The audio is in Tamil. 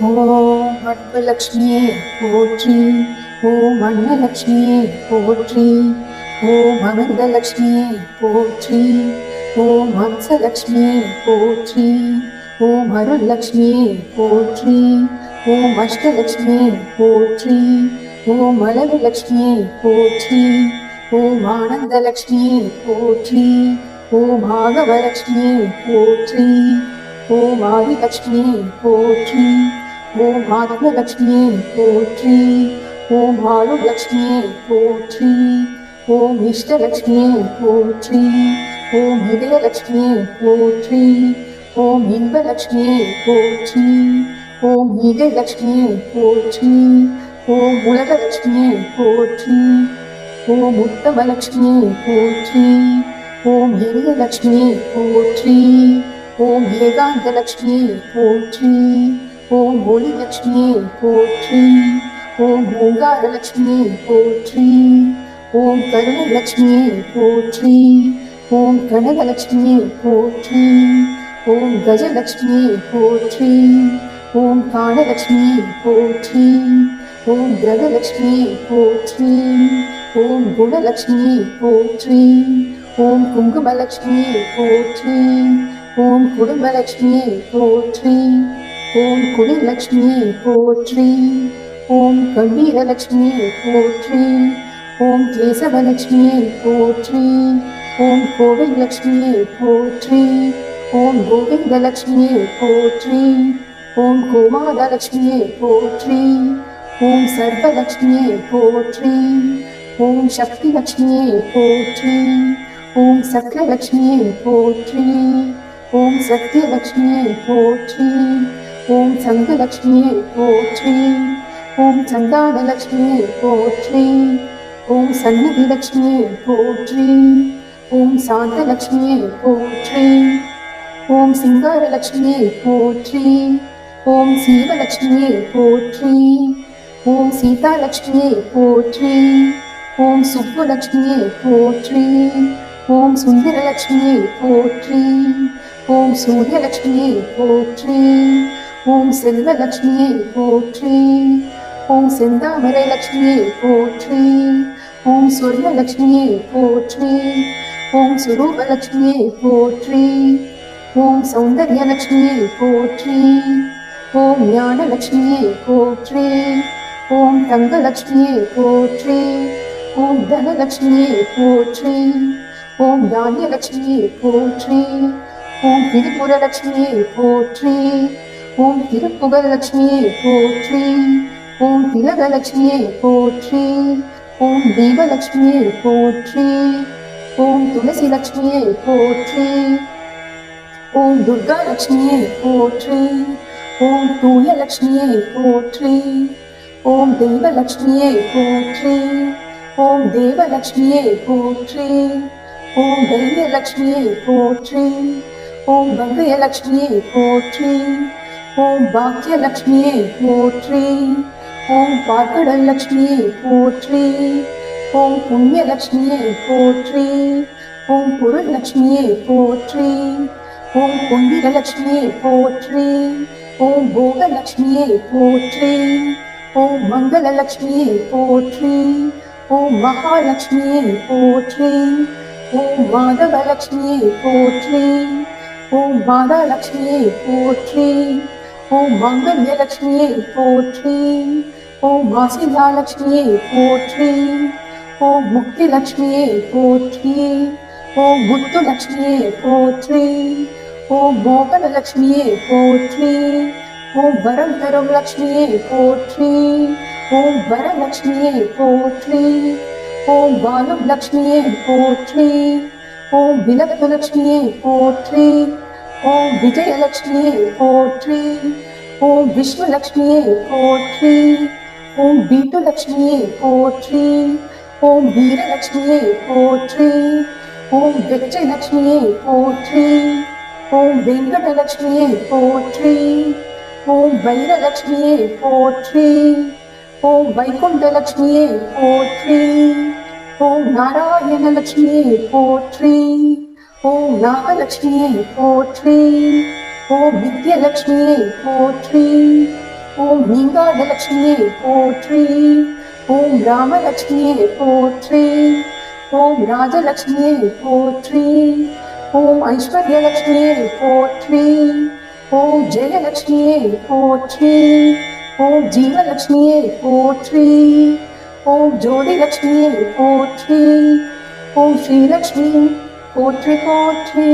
ஓம் அன்புலக்ஷ்மியே போற்றி. ஓம் அன்னலக்ஷ்மியே போற்றி. ஓம் அமிர்தலக்ஷ்மியே போற்றி. ஓம் ஹம்சலக்ஷ்மியே போற்றி. ஓம் அருள்லக்ஷ்மியே போற்றி. ஓம் அஷ்டலக்ஷ்மியே போற்றி. ஓம் அளவுலக்ஷ்மியே போற்றி. ஓம் ஆனந்தலக்ஷ்மியே போற்றி. ஓம் ஆகவலக்ஷ்மியே போற்றி. ஓம் ஆதிலக்ஷ்மியே போற்றி. ஓம் ஆத்மலக்ஷ்மியே போற்றி. ஓம் ஆளுலக்ஷ்மியே போற்றி. ஓம் இஷ்டலக்ஷ்மியே போற்றி. ஓம் இதயலக்ஷ்மியே போற்றி. ஓம் இன்பலக்ஷ்மியே போற்றி. ஓம் ஈகைலக்ஷ்மியே போற்றி. ஓம் உலகலக்ஷ்மியே போற்றி. ஓம் உத்தமலக்ஷ்மியே போற்றி. ஓம் எரியலக்ஷ்மியே போற்றி. ஓம் ஏகாந்தலக்ஷ்மியே போற்றி. ஓம் ஒளிலக்ஷ்மியே போற்றி. ஓம் ஓங்காரலக்ஷ்மியே போற்றி. ஓம் கருணலக்ஷ்மியே போற்றி. ஓம் கனகலக்ஷ்மியே போற்றி. ஓம் கஜலக்ஷ்மியே போற்றி. ஓம் காணலக்ஷ்மியே போற்றி. ஓம் கிரகலக்ஷ்மியே போற்றி. ஓம் குணலக்ஷ்மியே போற்றி. ஓம் குங்குமலக்ஷ்மியே போற்றி. ஓம் குடும்பலக்ஷ்மியே போற்றி. ஓம் குடிலக்ஷ்மியே போற்றி. ஓம் கம்பீரலக்ஷ்மியே போற்றி. ஓம் கேசவலக்ஷ்மியே போற்றி. ஓம் கோவிலக்ஷ்மியே போற்றி. ஓம் கோவிந்தலக்ஷ்மியே போற்றி. ஓம் கோமாதலக்ஷ்மியே போற்றி. ஓம் சர்வலக்ஷ்மியே போற்றி. ஓம் சக்திலக்ஷ்மியே போற்றி. ஓம் சக்கரலக்ஷ்மியே போற்றி. ஓம் சத்யலக்ஷ்மியே போற்றி. ஓம் சங்கலக்ஷ்மியே போற்றி. ஓம் சந்தானலக்ஷ்மியே போற்றி. ஓம் சந்நிதிலக்ஷ்மியே போற்றி. ஓம் சாந்தலக்ஷ்மியே போற்றி. ஓம் சிங்காரலக்ஷ்மியே போற்றி. ஓம் சீவலக்ஷ்மியே போற்றி. ஓம் சீதாலக்ஷ்மியே போற்றி. ஓம் சுப்புலக்ஷ்மியே போற்றி. ஓம் சுந்தரலக்ஷ்மியே போற்றி. ஓம் சூரியலக்ஷ்மியே போற்றி. ஓம் செல்வலக்ஷ்மியே போற்றி. ஓம் செந்தாமரை லக்ஷ்மியே போற்றி. ஓம் சொர்ணலக்ஷ்மியே போற்றி. ஓம் சுரூபலக்ஷ்மியே போற்றி. ஓம் சௌந்தர்யலக்ஷ்மியே போற்றி. ஓம் ஞானலக்ஷ்மியே போற்றி. ஓம் தங்கலக்ஷ்மியே போற்றி. ஓம் தனலக்ஷ்மியே போற்றி. ஓம் தானியலக்ஷ்மியே போற்றி. ஓம் திரிபுரலக்ஷ்மியே போற்றி. ஓம் திருப்புகலக்ஷ்மியே போற்றி. ஓம் திலகலக்ஷ்மியே போற்றி. ஓம் தீபலக்ஷ்மியே போற்றி. ஓம் துளசிலக்ஷ்மியே போற்றி. ஓம் துர்காலக்ஷ்மியே போற்றி. ஓம் தூயலக்ஷ்மியே போற்றி. ஓம் தெய்வலக்ஷ்மியே போற்றி. ஓம் தேவலக்ஷ்மியே போற்றி. ஓம் தைரியலக்ஷ்மியே போற்றி. ஓம் பங்கயலக்ஷ்மியே போற்றி. ஓம் பாக்கியலக்ஷ்மியே போற்றி. ஓம் பார்க்கடலக்ஷ்மியே போற்றி. ஓம் புண்ணியலக்ஷ்மியே போற்றி. ஓம் பொருள்லக்ஷ்மியே போற்றி. ஓம் குண்டிரலக்ஷ்மியே போற்றி. ஓம் போகலக்ஷ்மியே போற்றி. ஓம் மங்களலக்ஷ்மியே போற்றி. ஓம் மகாலட்சுமியே போற்றி. ஓம் மாதவலட்சுமியே போற்றி. ஓம் மாதாலட்சுமியே போற்றி. ஓம் மங்கல்யலட்சுமியே போற்றி. ஓம் மாசிலாலட்சுமியே போற்றி. ஓம் முக்திலட்சுமியே போற்றி. ஓம் முத்துலட்சுமியே போற்றி. ஓம் மோகனலட்சுமியே போற்றி. ஓம் வரம் தரும் லட்சுமியே போற்றி. ஓம் வரலட்சுமியே போற்றி. ஓம் பாலம் லட்சுமியே போற்றி. ஓம் விளக்கு லட்சுமியே போற்றி. ஓம் விஜயலட்சுமியே போற்றி. ஓம் விஷ்ணுலட்சுமியே போற்றி. ஓம் வீட்டு லட்சுமியே போற்றி. ஓம் வீரலட்சுமியே போற்றி. ஓம் வெற்றி லட்சுமியே போற்றி. ஓம் வெங்கடலட்சுமியே போற்றி. ஓம் வைரலட்சுமியே போற்றி. ஓம் வைகுண்டலட்சுமியே போற்றி. ஓம் நாராயணலட்சுமியே போற்றி. ஓம் நாகலட்சுமியே போற்றி. ஓம் வித்யலட்சுமியே போற்றி. ஓம் நீங்காத லக்ஷ்மியே போற்றி. ஓம் ராமலக்ஷ்மியே போற்றி. ஓம் ராஜலக்ஷ்மியே போற்றி. ஓம் ஐஸ்வர்யலக்ஷ்மியே போற்றி. ஓம் ஜெயலக்ஷ்மியே போற்றி. ஓம் ஜீவலக்ஷ்மியே போற்றி. ஓம் ஜோதிலக்ஷ்மியே போற்றி. ஓம் ஸ்ரீலக்ஷ்மி போற்றி போற்றி.